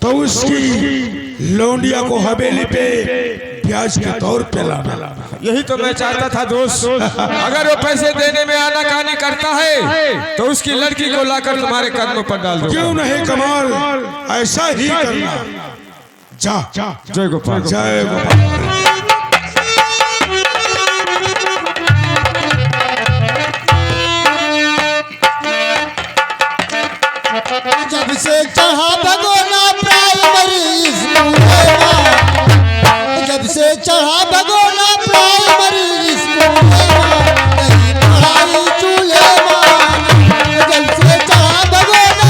तो उसकी लौंडिया को हवेली पे ब्याज के तौर पे लाना। यही तो मैं चाहता था दोस्त। अगर वो पैसे देने में आनाकानी करता है तो उसकी लड़की को लाकर तुम्हारे कदमों पर डाल दो। क्यों नहीं कमाल, ऐसा ही करना। जा जय गोपाल, जय गोपाल। जब से चढ़ा भगोना प्राइमरी स्कूल, जब से चढ़ा भगोना प्राइमरी स्कूल, पढ़ाई चूल्हे जब से चढ़ा भगोना।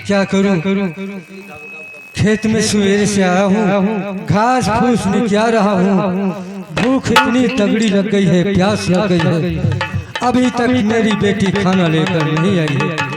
क्या करूं? खेत में सवेरे से आया हूँ, घास फूस निकाल रहा हूँ। भूख इतनी तगड़ी लग गई है, प्यास लग गई है, अभी तक मेरी बेटी खाना लेकर नहीं आई है।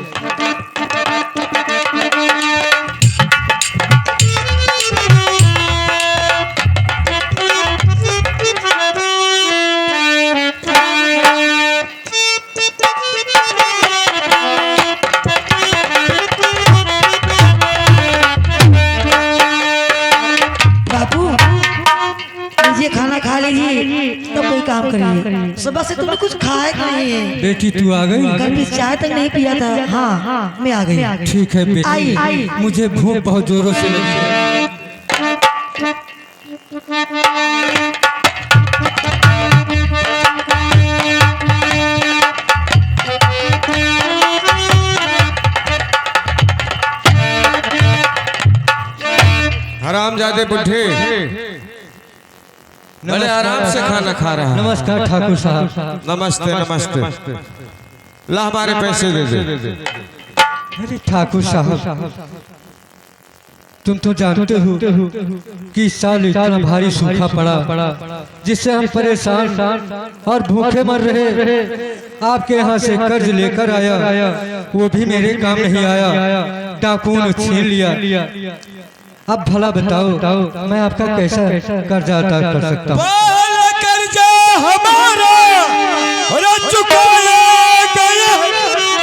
खाना खा लीजिए तो कोई काम करिए। सुबह से तुमने कुछ खाया नहीं है। बेटी तू आ गई? घर में चाय तक नहीं पिया था। हाँ मैं आ गई। ठीक है बेटी, मुझे भूख बहुत जोरों से लगी है। हरामजादे बुढ़े बड़े आराम से खाना खा रहा है। नमस्कार ठाकुर साहब। नमस्ते नमस्ते। ला हमारे पैसे दे दे। अरे ठाकुर साहब, तुम तो जानते हो कि इस साल इतना भारी सूखा पड़ा जिससे हम परेशान और भूखे मर रहे। आपके यहाँ से कर्ज लेकर आया, वो भी मेरे काम नहीं आया, डाकुओं ने छीन लिया। अब भला बताओ मैं आपका कैसा कर्जा अदा कर सकता हूँ? कर्जा हमारा चुकाया गया,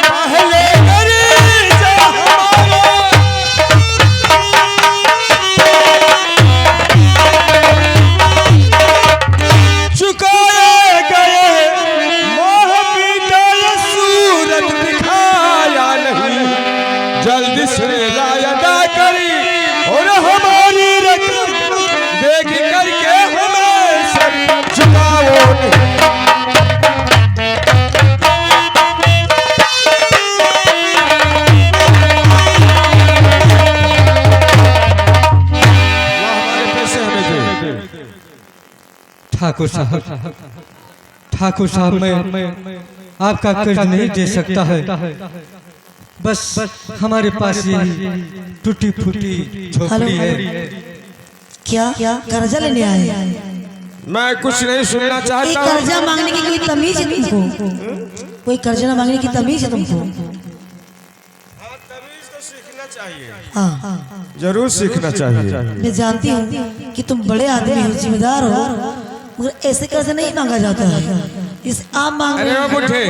पहले कर्जा हमारा चुकाया गया, मोह पीटा सूरत दिखाया नहीं, जल्दी से अदा करी और हमारी रकम देख करके हमें सब चुकाओ। हमारे पैसे हमें दे। ठाकुर साहब मैं आपका कर्ज नहीं दे सकता है। बस हमारे पास यही टूटी फूटी झोपड़ी है। क्या कर्जा लेने आए? मैं कुछ नहीं सुनना चाहता हूँ। कर्जा मांगने की कोई तमीज है तुमको? कोई कर्जा मांगने की तमीज है तुमको? तमीज तो सीखना चाहिए। हाँ जरूर सीखना चाहिए। मैं जानती हूँ कि तुम बड़े आदमी हो, जिम्मेदार हो, मगर ऐसे कर्जा नहीं मांगा जाता है। इस आप मांग रहे हो। बुढ़े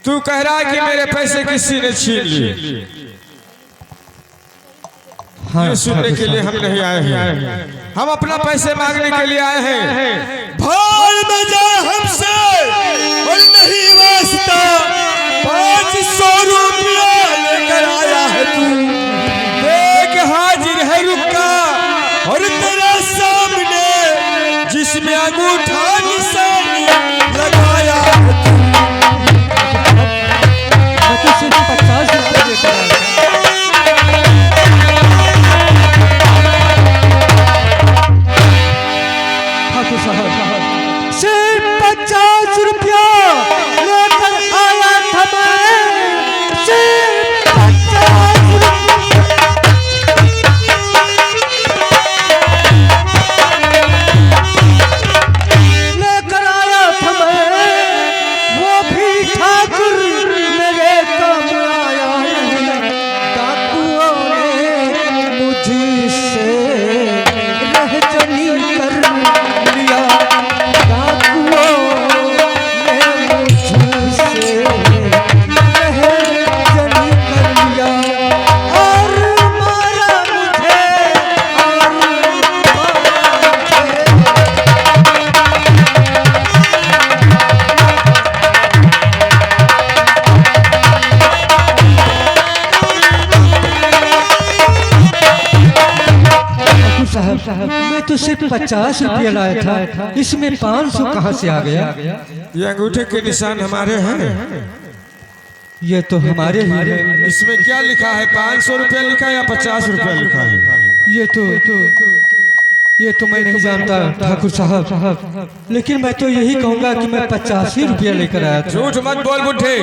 तू कह रहा है कि मेरे पैसे किसी ने छीन लिए। हाँ, ये सुनने के लिए हम नहीं आए हैं, हम अपना पैसे मांगने के लिए आए हैं। भाड़ में जा हमसे और नहीं वास्ता, 500 रुपया लेकर आया है तू, देख हाजिर है रुका और तेरा सामने जिसमें अंगूठा निशान लगाया है तू। मैं तो सिर्फ 50 रुपये लेकर आया। ठाकुर साहब सिर्फ 50 रुपया लेकर आया था मैं, सिर्फ 50 रुपया। सिर्फ 50 रुपया लाया था, इसमें 500 कहाँ से आ गया? ये अंगूठे के निशान हमारे हैं। ये तो हमारे ही है। इसमें क्या लिखा है? 500 रुपया लिखा है या 50 रुपया लिखा है? ये तो मैं नहीं जानता ठाकुर साहब, लेकिन मैं तो यही कहूँगा कि मैं 50 ही रुपया लेकर आया था। झूठ मत बोल बुढ़े,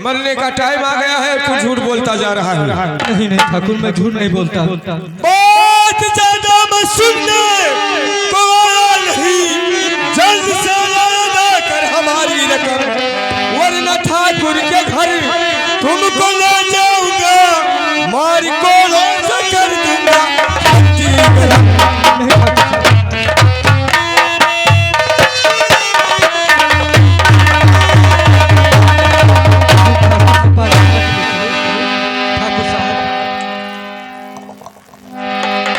मरने का टाइम आ गया है, तू झूठ बोलता जा रहा है। नहीं नहीं ठाकुर, मैं झूठ नहीं बोलता। बहुत ज्यादा मत सुनने को नहीं, जल्द से अदा कर हमारी रकम, वरना ठाकुर के घर तुमको ले जाऊंगा, मार कोड़ों से कर दूंगा।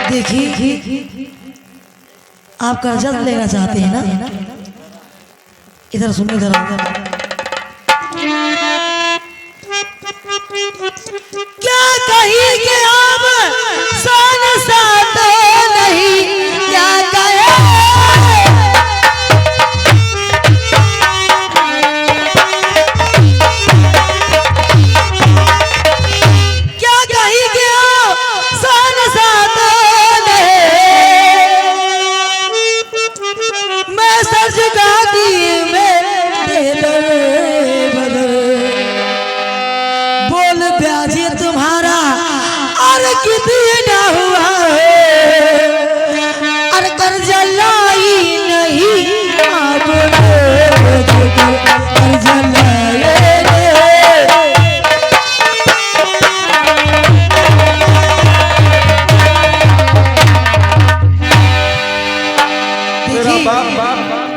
देखिए, आप कर्जा लेना चाहते हैं ना? इधर सुनो, इधर क्या कहेंगे आप, सन साथ नहीं क्या कहे, क्या कहेंगे आप, सन साथ मैं सच गाती में बोल ब्याज तुम्हारा और कितना हुआ है, और कर्जा लाई नहीं आप कर्जा लाए।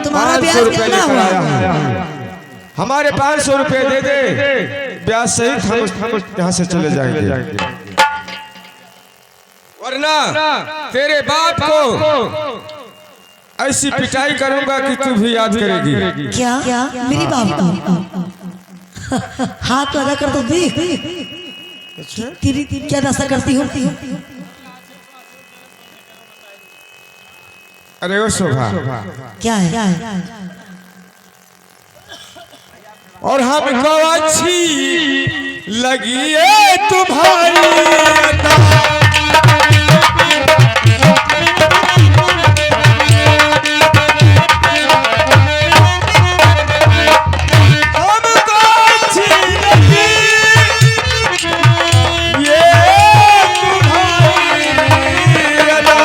तुम्हारा ब्याज कितना हुआ? हमारे 500 रुपए दे दे, ब्याज सहित हम यहाँ से चले जाएंगे, वरना तेरे बाप को ऐसी पिटाई करूंगा कि तू भी याद करेगी। क्या मेरी बाप को हाथ तो अदा कर दो, देख तेरी क्या दशा करती हूँ। अरे वो शोभा क्या है? और हमको अच्छी लगी है तुम्हारी अदा, हमको अच्छी लगी ये तुम्हारी अदा,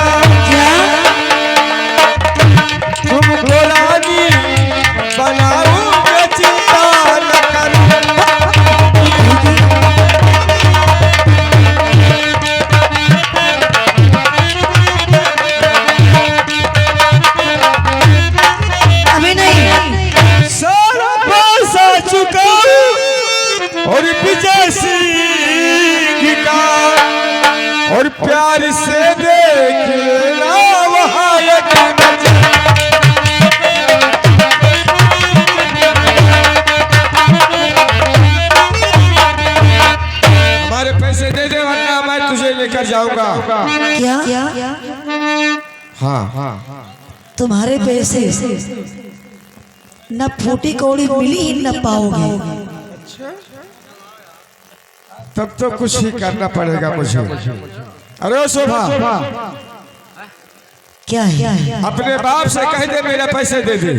तुमको रानी बनाऊंगा, चिंता न करो। अभी नहीं, सारा पैसा चुकाऊं और विजय सिंह का, और प्यार से देख लेना वहाँ एक नजर। हमारे पैसे दे दे, वरना मैं तुझे लेकर जाऊंगा। क्या हाँ, तुम्हारे पैसे न फूटी कौड़ी मिली ही न पाओगे। तब तो कुछ ही करना पड़ेगा मुझे। अरे शोभा, क्या है? अपने बाप से कह दे मेरा पैसे दे दे।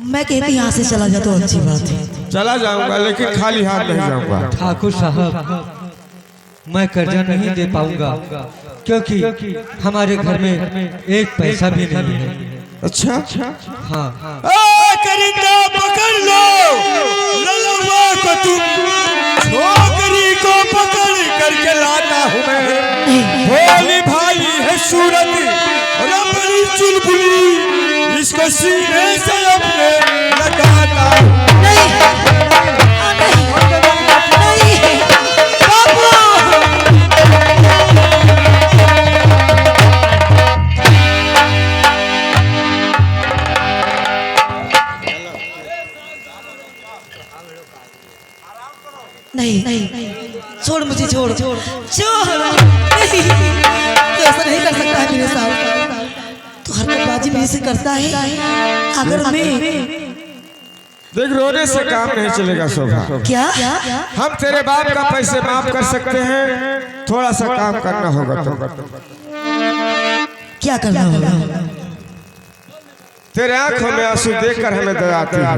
मैं कहती यहाँ से चला जा तो अच्छी बात है। चला जाऊंगा, लेकिन खाली हाथ नहीं जाऊंगा। ठाकुर साहब, मैं कर्जा नहीं दे पाऊंगा, क्योंकि हमारे घर में एक पैसा भी नहीं है। अच्छा, हाँ, करिंदा पकड़ लो, ललवा को तुम, छोकरी को पकड़ करके लाता हूँ मैं। भोली भाली है सूरत, रबड़ी चुलबुली, इसको सीने से अपने लगाता हूँ। नहीं, छोड़ मुझे, छोड़ नहीं, तो करता है। अगर मैं देख रोने से काम नहीं चलेगा शोभा। क्या हम तेरे बाप का पैसे माफ कर सकते हैं, थोड़ा सा काम करना होगा तो। क्या करना होगा? तेरे आंखों में आंसू देखकर हमें दया आती है,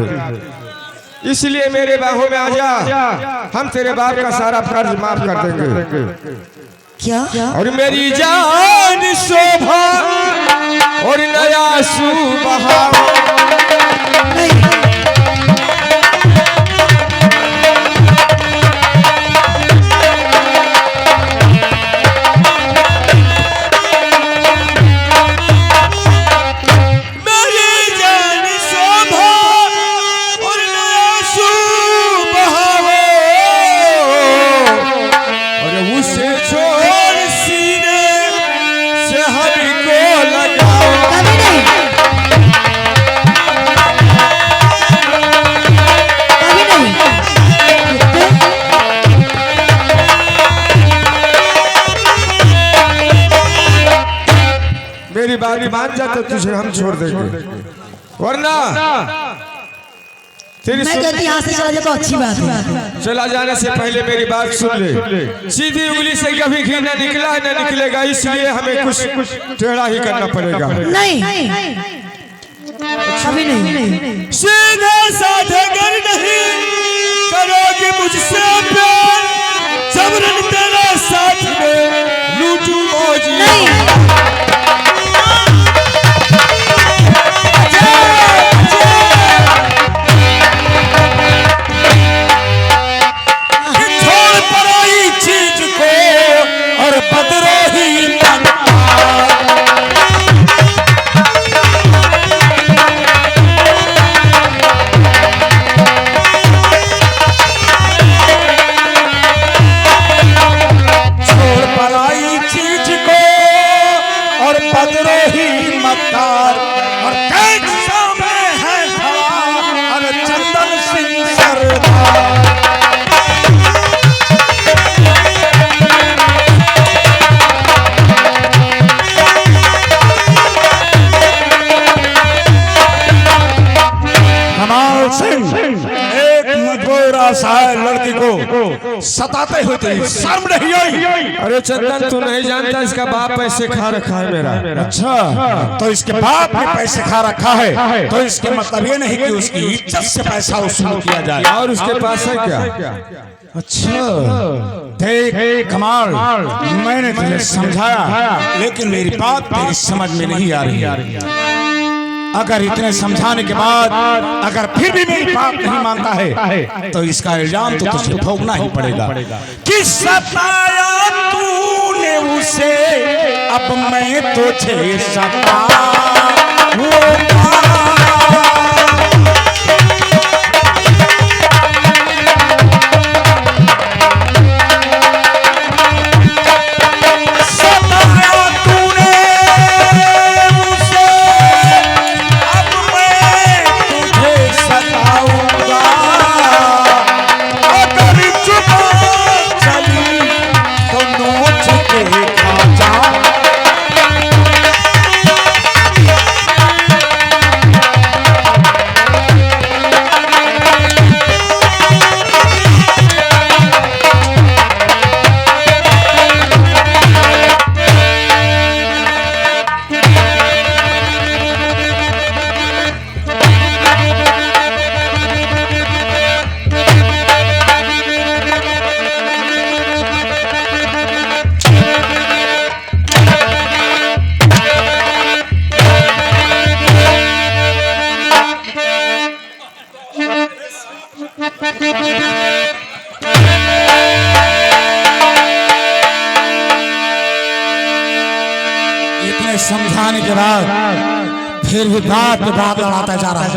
इसलिए मेरे बाहों में आ जा, हम तेरे बाप का सारा कर्ज माफ कर देंगे। क्या और मेरी जान शोभा और नया आंसू बहाओ। मेरी बात मान जा तो तुझे हम छोड़ देंगे, वरना तेरी मैं कहती यहाँ से चला जाए तो अच्छी बात है। चला जाने से पहले मेरी बात सुन ले। सीधी उंगली से कभी घी न निकला न निकलेगा, इसलिए हमें कुछ टेढ़ा ही करना पड़ेगा। नहीं कभी नहीं। सीधा साधा कर नहीं करोगे मुझसे प्यार, जबरन तेरा साथ में लूटू मौजी। छोड़ पराई चीज को और बदरोही मन। लड़की को सताते हुए तेरी शर्म नहीं आई? अरे चंदन तू नहीं जानता, इसका बाप पैसे खा रखा है मेरा। अच्छा, तो इसके बाप ने पैसे खा रखा है, तो इसके मतलब ये नहीं कि उसकी इज्जत से पैसा वसूल किया जाए। और उसके पास है क्या? अच्छा देख कमाल, मैंने तुझे समझाया, लेकिन मेरी बात तेरी समझ में नहीं आ रही। अगर इतने समझाने के बाद अगर फिर भी मेरी बात नहीं मानता है, तो इसका इल्जाम तो तुझे भोगना ही पड़ेगा कि सताया तूने उसे, अब मैं तुझे सताऊंगा। इतने समझाने के बाद फिर भी बात पे बात लड़ाता जा रहा है।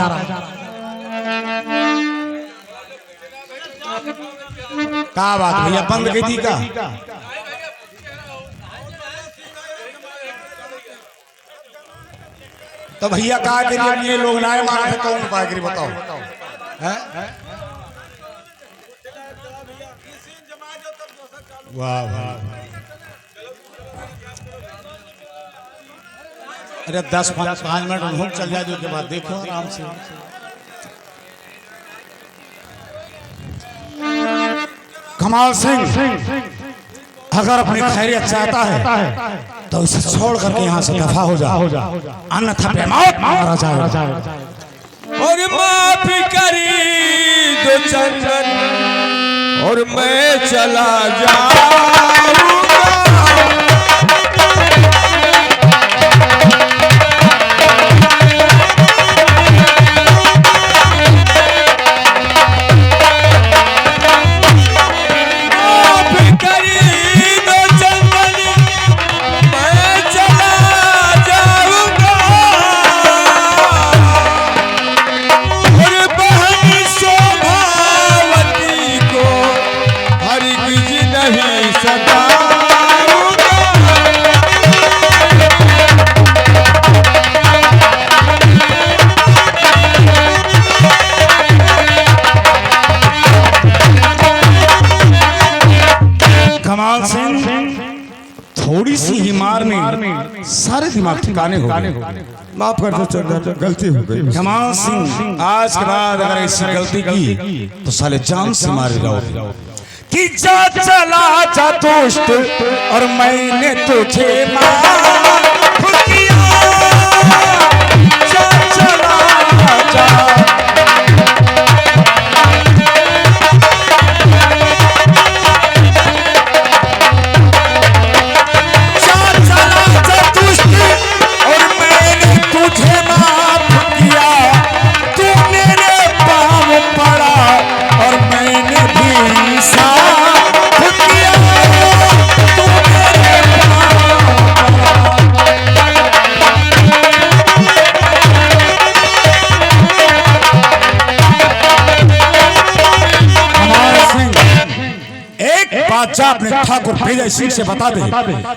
क्या बात भैया, बंद की थी का? तो भैया कहा कि ये लोग नाय मारे थे, कौन उपाय करी बताओ? वाह वाह, अरे 10-5 मिनट हम चल जाए के बाद देखो आराम से। कमाल सिंह अगर अपनी खैरियत चाहता है तो इसे छोड़ करके यहाँ से दफा हो जा, अन्यथा बेमौत मारा जाएगा। और माफी करी दो चंदन और मैं चला जाऊंगा। कमाल सिंह थोड़ी सी ही मार में सारे दिमाग ठिकाने हो गए। माफ कर दो चंदन, गलती हो गई। कमाल सिंह आज के बाद अगर ऐसी गलती की तो साले जान से मारे जाओ कि जा चला जा दोस्त और मैंने तुझे माफ किया। जा चला जा बादशाह अपने ठाकुर विजय सिंह से बता दे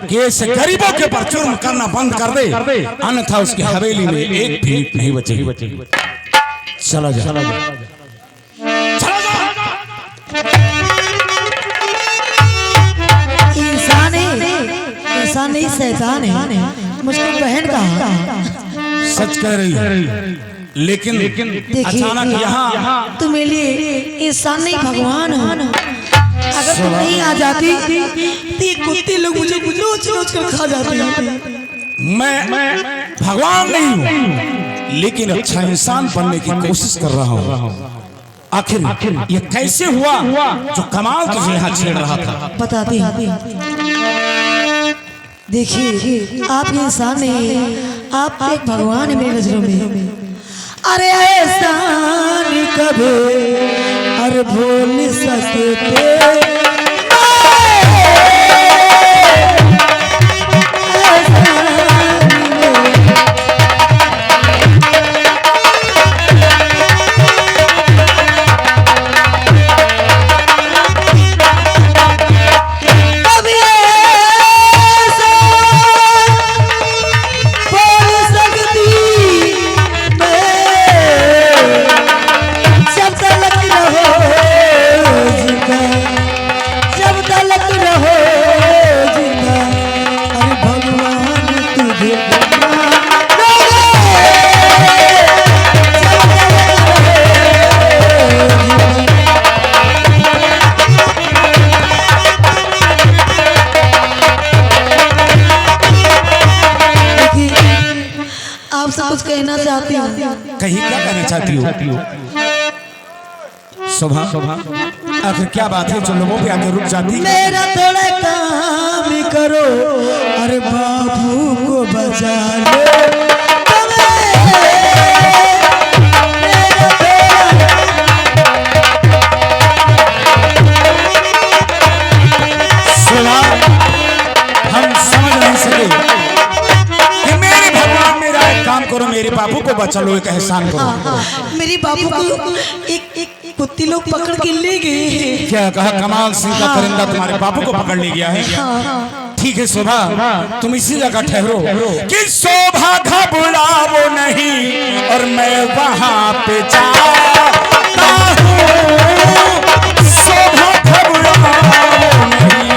कि ऐसे गरीबों के ऊपर जुर्म करना बंद कर दे, अन्यथा उसकी हवेली में एक भी ईंट नहीं बचेगी। चला जा, चला जा, चला जा। इंसान नहीं शैतान है, मुझको बहन का सच कह रही है, लेकिन अचानक यहाँ तुम मेरे लिए इंसान नहीं भगवान हो। अगर तुम नहीं आ जाती तो ये कुत्ते लोग मुझे नोच नोच कर खा जाते। मैं भगवान नहीं हूँ, लेकिन अच्छा इंसान बनने की कोशिश कर रहा हूँ। आखिर ये कैसे हुआ जो कमाल तुझे यहाँ छेड़ रहा था? बताती हूँ। देखिए आप इंसान नहीं, आप एक भगवान है मेरी नजरों में। अरे एहसान कभी अरे भूल सकते कहीं क्या कहना चाहती हो? शोभा आखिर क्या बात है जो लोगों पे आके रुक जाती? मेरा थोड़ा काम करो, अरे बाबू को बचा लो। हम समझ नहीं सके कि मेरे भगवान मेरा एक काम करो, मेरे बाबू को बचा लो, एक एहसान करो। मेरे बाबू को एक कुत्ती लोग पकड़ के ले गए। क्या कहा? कमाल सिंह का परिंदा तुम्हारे बाबू को पकड़ ले गया है? ठीक है शोभा, तुम इसी जगह ठहरो कि शोभा घबराओ नहीं और मैं वहां पे जाता हूँ। शोभा घबराओ नहीं।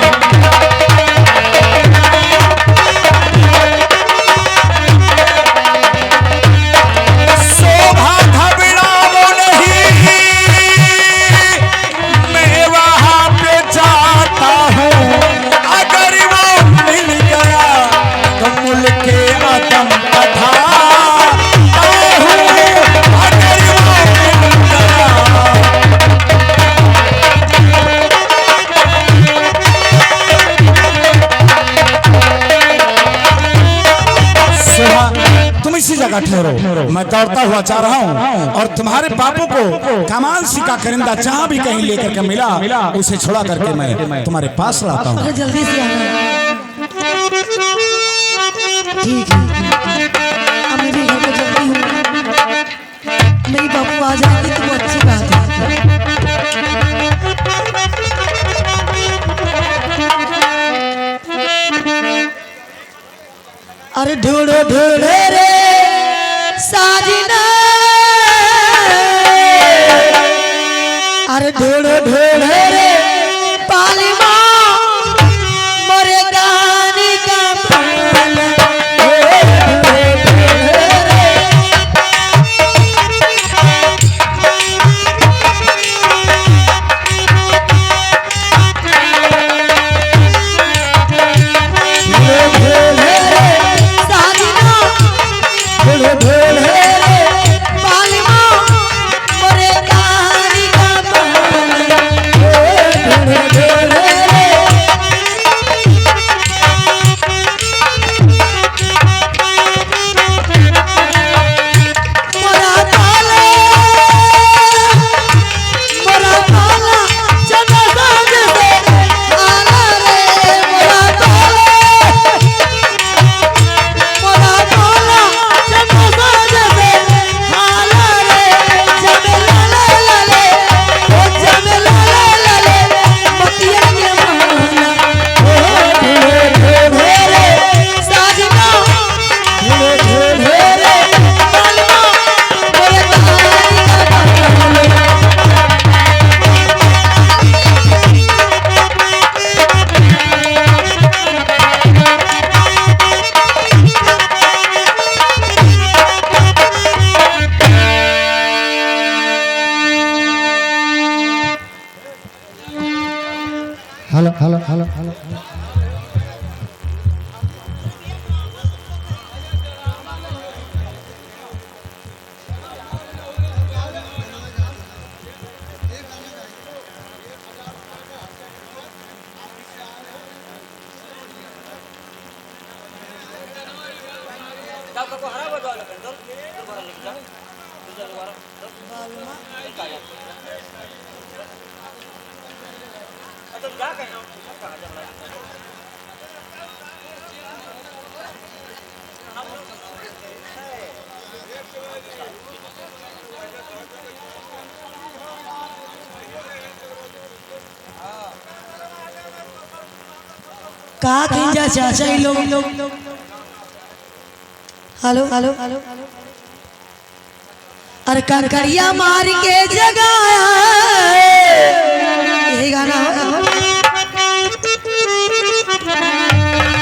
बूढ़ा तुम इसी जगह ठहरो, मैं दौड़ता हुआ जा रहा हूँ और तुम्हारे बापू को कमाल सिका करिंदा जहाँ भी कहीं लेकर के मिला उसे छोड़ा करके मैं तुम्हारे पास लाता हूँ। अरे जल्दी से आना। ठीक है, अब मैं भी घर पे जल्दी हूँ। मेरी बापू आ जाएंगे तो वो अच्छी बात है। अरे ढूंढो ढूंढो रे साजना, अरे ढूंढो ढूंढो रे पालिमा मोरे गानी का पाल। हेलो हेलो हेलो हेलो कहा कहीं जा चाचा ही लोग। हेलो हेलो हेलो, अरे कंकड़िया मार के जगाया, यही गाना हो।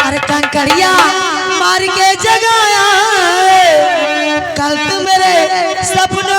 अरे कंकड़िया मार के जगाया, कल तू मेरे सपनों